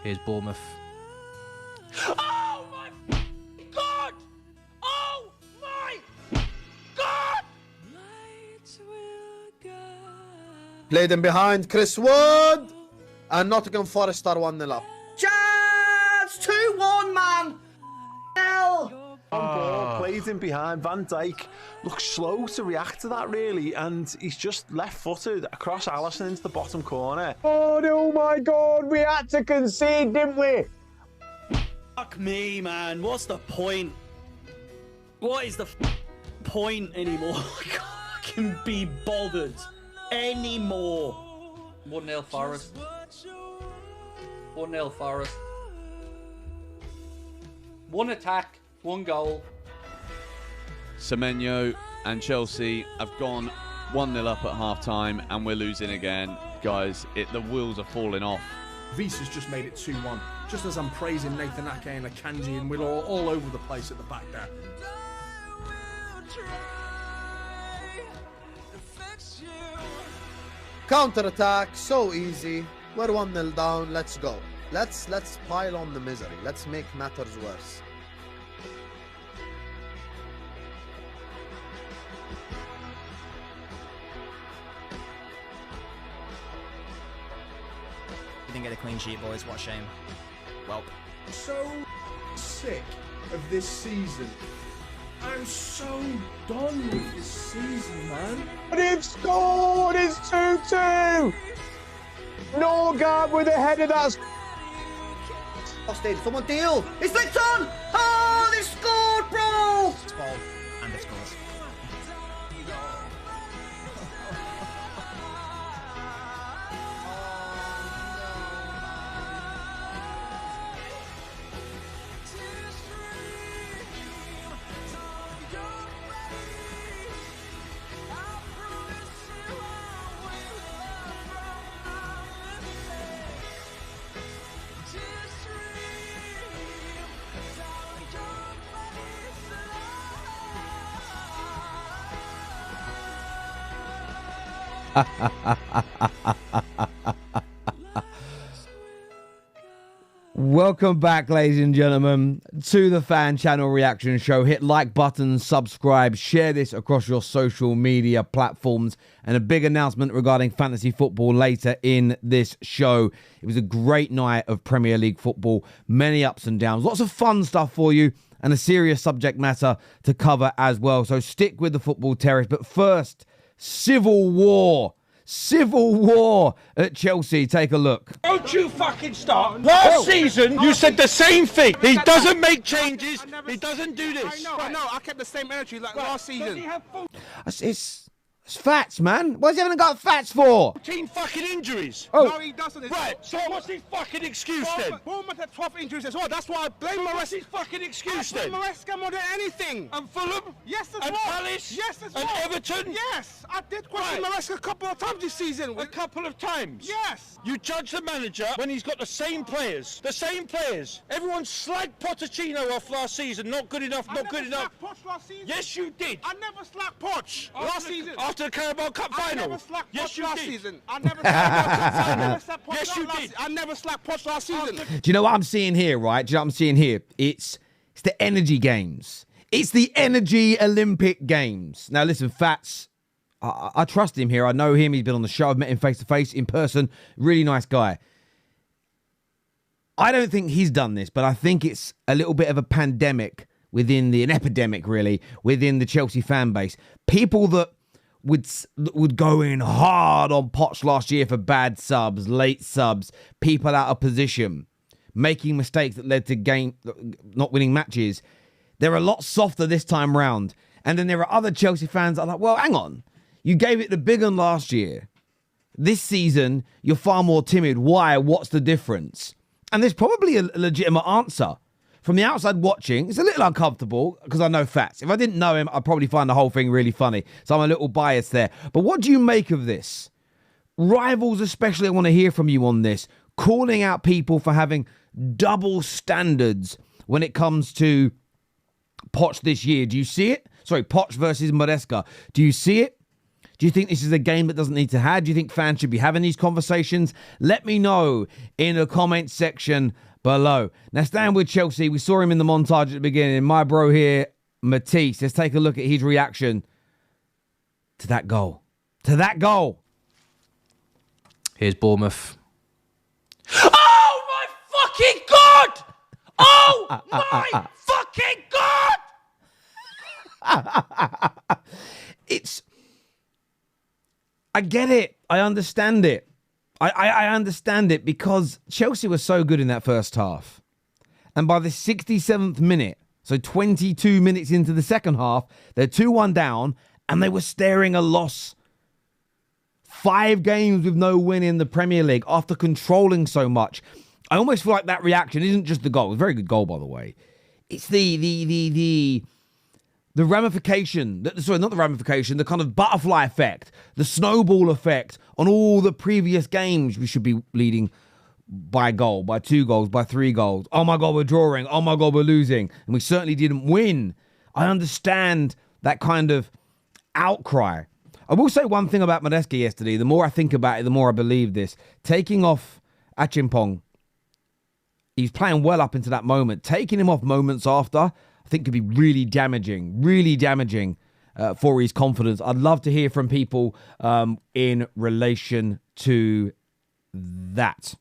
Here's Bournemouth. Oh my God! Oh my God! Played in behind Chris Wood. And Nottingham Forest are 1-0 up. Chance! 2-1, man! Hell! On ball, plays in behind. Van Dijk looks slow to react to that, really, and he's just left-footed across Alisson into the bottom corner. Oh my God, we had to concede, didn't we? Fuck me, man. What's the point? What is the point anymore? I can't be bothered anymore. 1-0 Forest. 1-0 Forest. One attack, one goal. Semenyo and Chelsea have gone 1-0 up at half-time, and we're losing again. Guys, the wheels are falling off. Visa's just made it 2-1. Just as I'm praising Nathan Ake and Akanji, and we're all over the place at the back there. Counter-attack, so easy. We're 1-0 down, let's go. Let's pile on the misery. Let's make matters worse. You didn't get a clean sheet, boys. What a shame. Well. So sick of this season. I'm so done with this season, man. They've scored! It's 2-2! Norgard with a header that's... Austin, someone deal! It's flicked on! Oh, they scored, bro! It's ball, and it scores. Welcome back, ladies and gentlemen, to the Fan Channel Reaction Show. Hit like button, subscribe, share this across your social media platforms, and a big announcement regarding fantasy football later in this show. It was a great night of Premier League football, many ups and downs, lots of fun stuff for you, and a serious subject matter to cover as well. So stick with the Football Terrace. But first, Civil war at Chelsea. Take a look. Don't you fucking start. Last season, you said the same thing. He doesn't make changes. He doesn't do this. I know. I kept the same energy like last season. It's Fats, man. What's he having got Fats for? 14 fucking injuries. Oh. No, he doesn't. Right, so what's his fucking excuse then? Bournemouth had 12 injuries as well. That's why I blame What's his fucking excuse then? Maresca more than anything. And Fulham? Yes, as and well. Palace? Yes, as and well. Everton? Yes, I did question Maresca a couple of times this season. A couple of times? Yes. You judge the manager when he's got the same players. The same players. Everyone slagged Pochettino off last season. Not good enough, not good enough. Poch last season. Yes, you did. I never slacked Poch last season. After the Carabao Cup final. I never slacked yes, Poch you last did. season. I never slacked Poch Yes, you did. I never slacked Poch last season. Do you know what I'm seeing here, right? Do you know what I'm seeing here? It's the energy games. It's the energy Olympic Games. Now, listen, Fats, I trust him here. I know him. He's been on the show. I've met him face-to-face, in person. Really nice guy. I don't think he's done this, but I think it's a little bit of a pandemic an epidemic, really, within the Chelsea fan base. People that would go in hard on Poch last year for bad subs, late subs, people out of position, making mistakes that led to not winning matches. They're a lot softer this time round. And then there are other Chelsea fans that are like, well, hang on. You gave it the big one last year. This season, you're far more timid. Why? What's the difference? And there's probably a legitimate answer. From the outside watching, it's a little uncomfortable because I know Fats. If I didn't know him, I'd probably find the whole thing really funny. So I'm a little biased there. But what do you make of this? Rivals especially, I want to hear from you on this. Calling out people for having double standards when it comes to Poch this year. Do you see it? Sorry, Poch versus Maresca. Do you see it? Do you think this is a game that doesn't need to have? Do you think fans should be having these conversations? Let me know in the comment section below. Now, staying with Chelsea, we saw him in the montage at the beginning. My bro here, Matisse. Let's take a look at his reaction to that goal. To that goal. Here's Bournemouth. Oh my fucking God! Oh my fucking God! I get it. I understand it. I understand it because Chelsea was so good in that first half. And by the 67th minute, so 22 minutes into the second half, they're 2-1 down and they were staring a loss. 5 games with no win in the Premier League after controlling so much. I almost feel like that reaction isn't just the goal. It was a very good goal, by the way. It's the ramification, sorry, not the ramification, the kind of butterfly effect, the snowball effect on all the previous games. We should be leading by a goal, by 2 goals, by 3 goals. Oh my God, we're drawing. Oh my God, we're losing. And we certainly didn't win. I understand that kind of outcry. I will say one thing about Maresca yesterday. The more I think about it, the more I believe this. Taking off Achimpong, he's playing well up into that moment. Taking him off moments after, I think could be really damaging for his confidence. I'd love to hear from people in relation to that.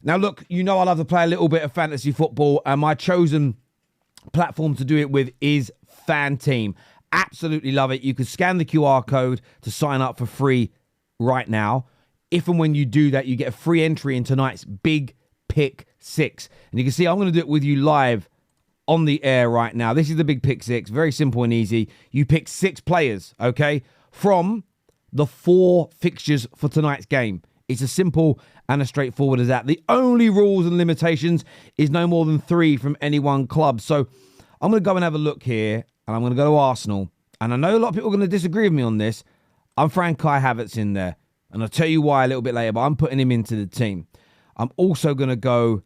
Now, look, you know I love to play a little bit of fantasy football, and my chosen platform to do it with is Fan Team. Absolutely love it. You can scan the QR code to sign up for free right now. If and when you do that, you get a free entry in tonight's Big Pick 6. And you can see I'm going to do it with you live on the air right now. This is the Big Pick 6. Very simple and easy. You pick 6 players, okay, from the 4 fixtures for tonight's game. It's as simple and as straightforward as that. The only rules and limitations is no more than 3 from any one club. So I'm going to go and have a look here, and I'm going to go to Arsenal. And I know a lot of people are going to disagree with me on this. I'm throwing Kai Havertz in there. And I'll tell you why a little bit later, but I'm putting him into the team. I'm also going to go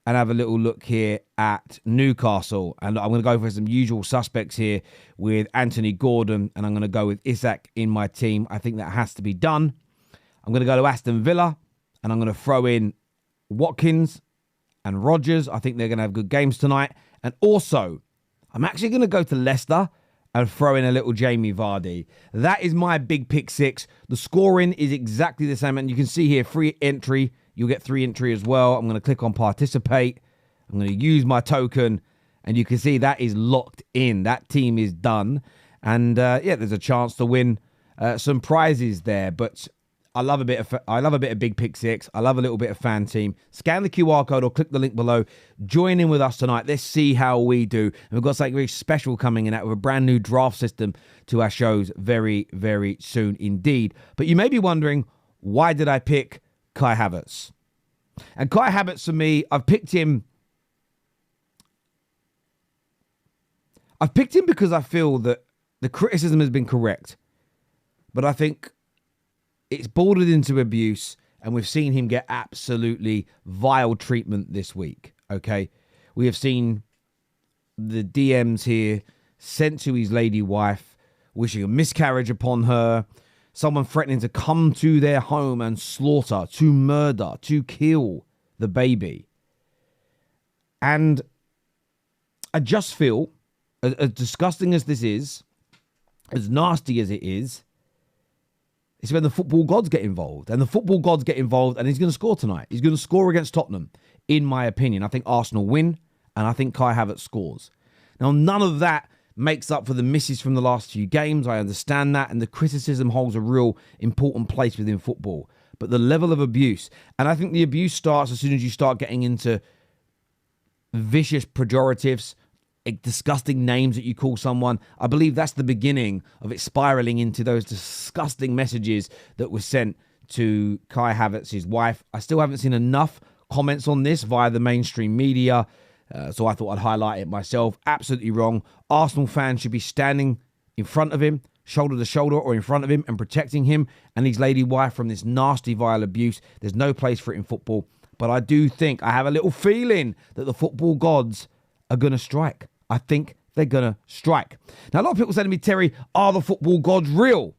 and have a little look here at Newcastle. And I'm going to go for some usual suspects here with Anthony Gordon. And I'm going to go with Isak in my team. I think that has to be done. I'm going to go to Aston Villa. And I'm going to throw in Watkins and Rodgers. I think they're going to have good games tonight. And also, I'm actually going to go to Leicester and throw in a little Jamie Vardy. That is my Big Pick 6. The scoring is exactly the same. And you can see here, free entry. You'll get 3 entry as well. I'm going to click on participate. I'm going to use my token. And you can see that is locked in. That team is done. And yeah, there's a chance to win some prizes there. But I love a bit of Big Pick 6. I love a little bit of Fan Team. Scan the QR code or click the link below. Join in with us tonight. Let's see how we do. And we've got something very special coming in out with a brand new draft system to our shows very, very soon indeed. But you may be wondering, why did I pick Kai Havertz? And Kai Havertz, for me, I've picked him because I feel that the criticism has been correct. But I think it's bordered into abuse, and we've seen him get absolutely vile treatment this week, okay? We have seen the DMs here sent to his lady wife, wishing a miscarriage upon her, someone threatening to come to their home and slaughter, to murder, to kill the baby. And I just feel, as disgusting as this is, as nasty as it is, it's when the football gods get involved. And the football gods get involved, and he's going to score tonight. He's going to score against Tottenham, in my opinion. I think Arsenal win, and I think Kai Havertz scores. Now, none of that makes up for the misses from the last few games. I understand that, and the criticism holds a real important place within football. But the level of abuse, and I think the abuse starts as soon as you start getting into vicious pejoratives, disgusting names that you call someone. I believe that's the beginning of it spiraling into those disgusting messages that were sent to Kai Havertz's wife. I still haven't seen enough comments on this via the mainstream media, so I thought I'd highlight it myself. Absolutely wrong. Arsenal fans should be standing in front of him, shoulder to shoulder, or in front of him and protecting him and his lady wife from this nasty, vile abuse. There's no place for it in football. But I do think, I have a little feeling that the football gods are going to strike. I think they're going to strike. Now, a lot of people say to me, Terry, are the football gods real?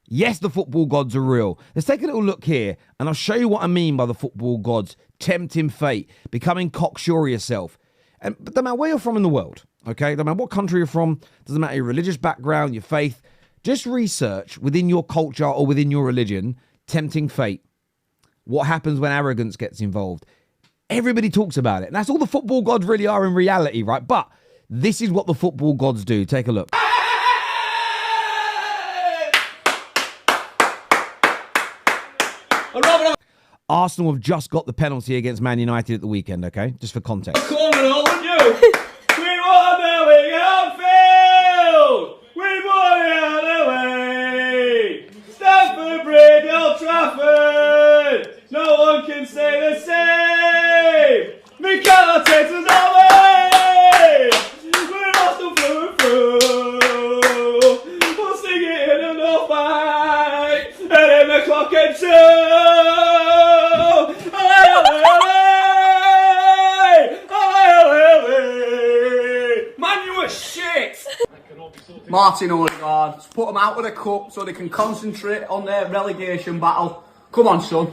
Yes, the football gods are real. Let's take a little look here, and I'll show you what I mean by the football gods. Tempting fate, becoming cocksure of yourself. But no matter where you're from in the world, okay? No matter what country you're from, doesn't matter your religious background, your faith, just research within your culture or within your religion, tempting fate. What happens when arrogance gets involved? Everybody talks about it. And that's all the football gods really are in reality, right? But this is what the football gods do. Take a look. Arsenal have just got the penalty against Man United at the weekend, okay? Just for context. Come on, would you? We won the league Anfield! We won it out of the way! Stamford Bridge, Old Trafford! No one can say the same! Mikel Arteta's our way! We're Arsenal through and through! We'll sing it in and off fight! And then the clock ends Martin Odegaard, let's put them out of the cup so they can concentrate on their relegation battle. Come on, son.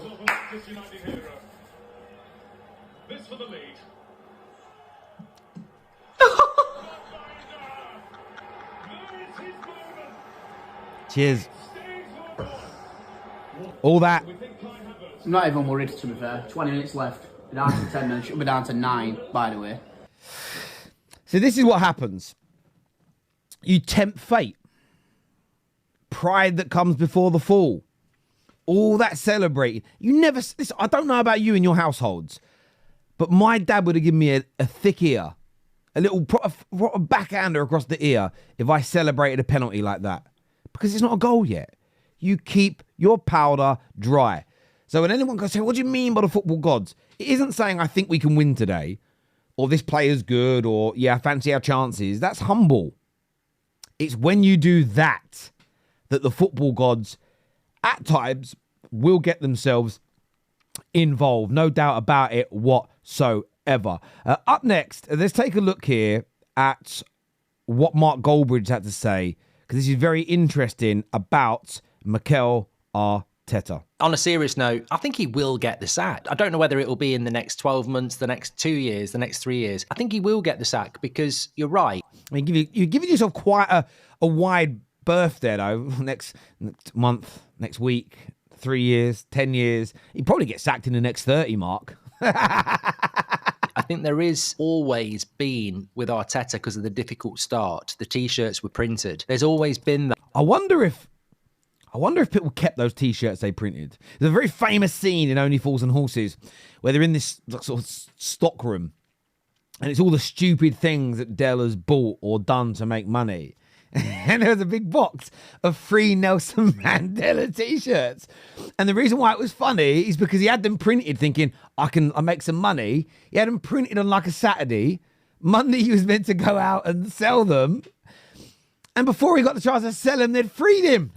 This for the lead. Cheers. All that. I'm not even worried, to be fair. 20 minutes left. We're down to 10 minutes. Should be down to 9, by the way. So this is what happens. You tempt fate. Pride that comes before the fall. All that celebrating. You never... Listen, I don't know about you in your households, but my dad would have given me a thick ear. A little a backhander across the ear if I celebrated a penalty like that. Because it's not a goal yet. You keep your powder dry. So when anyone goes, say, what do you mean by the football gods? It isn't saying I think we can win today, or this player's good, or yeah, I fancy our chances. That's humble. It's when you do that the football gods at times will get themselves involved. No doubt about it whatsoever. Up next, let's take a look here at what Mark Goldbridge had to say, because this is very interesting about Mikel Arteta. On a serious note, I think he will get the sack. I don't know whether it will be in the next 12 months, the next 2 years, the next 3 years. I think he will get the sack because you're right. I mean, you're giving yourself quite a wide berth there, though. Next month, next week, 3 years, 10 years. He'd probably get sacked in the next 30, Mark. I think there is always been with Arteta, because of the difficult start, the T-shirts were printed. There's always been that. I wonder if people kept those T-shirts they printed. There's a very famous scene in Only Fools and Horses where they're in this sort of stock room, and it's all the stupid things that Dell has bought or done to make money. And there was a big box of free Nelson Mandela T-shirts. And the reason why it was funny is because he had them printed thinking, I make some money. He had them printed on like a Saturday. Monday he was meant to go out and sell them. And before he got the chance to sell them, they'd freed him.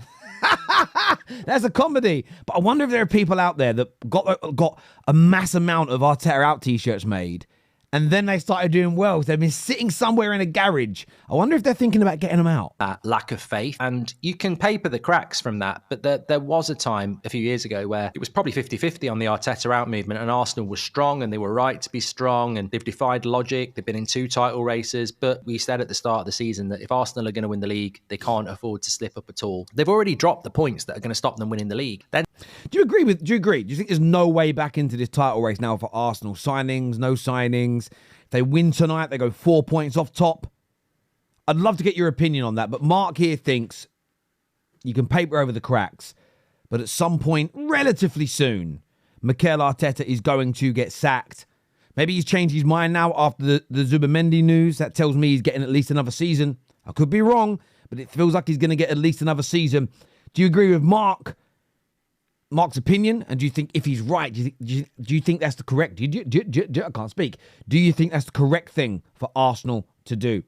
That's a comedy. But I wonder if there are people out there that got a mass amount of Arteta Out T-shirts made, and then they started doing well. They've been sitting somewhere in a garage. I wonder if they're thinking about getting them out. Lack of faith. And you can paper the cracks from that. But there was a time a few years ago where it was probably 50-50 on the Arteta Out movement, and Arsenal was strong and they were right to be strong, and they've defied logic. They've been in 2 title races. But we said at the start of the season that if Arsenal are going to win the league, they can't afford to slip up at all. They've already dropped the points that are going to stop them winning the league. Do you agree? Do you think there's no way back into this title race now for Arsenal? Signings, no signings. If they win tonight, they go 4 points off top. I'd love to get your opinion on that. But Mark here thinks you can paper over the cracks, but at some point, relatively soon, Mikel Arteta is going to get sacked. Maybe he's changed his mind now after the Zubimendi news. That tells me he's getting at least another season. I could be wrong, but it feels like he's going to get at least another season. Do you agree with Mark's opinion? And do you think if he's right, do you think that's the correct... I can't speak. Do you think that's the correct thing for Arsenal to do?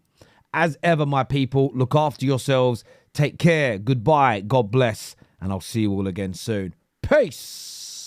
As ever, my people, look after yourselves. Take care. Goodbye. God bless. And I'll see you all again soon. Peace.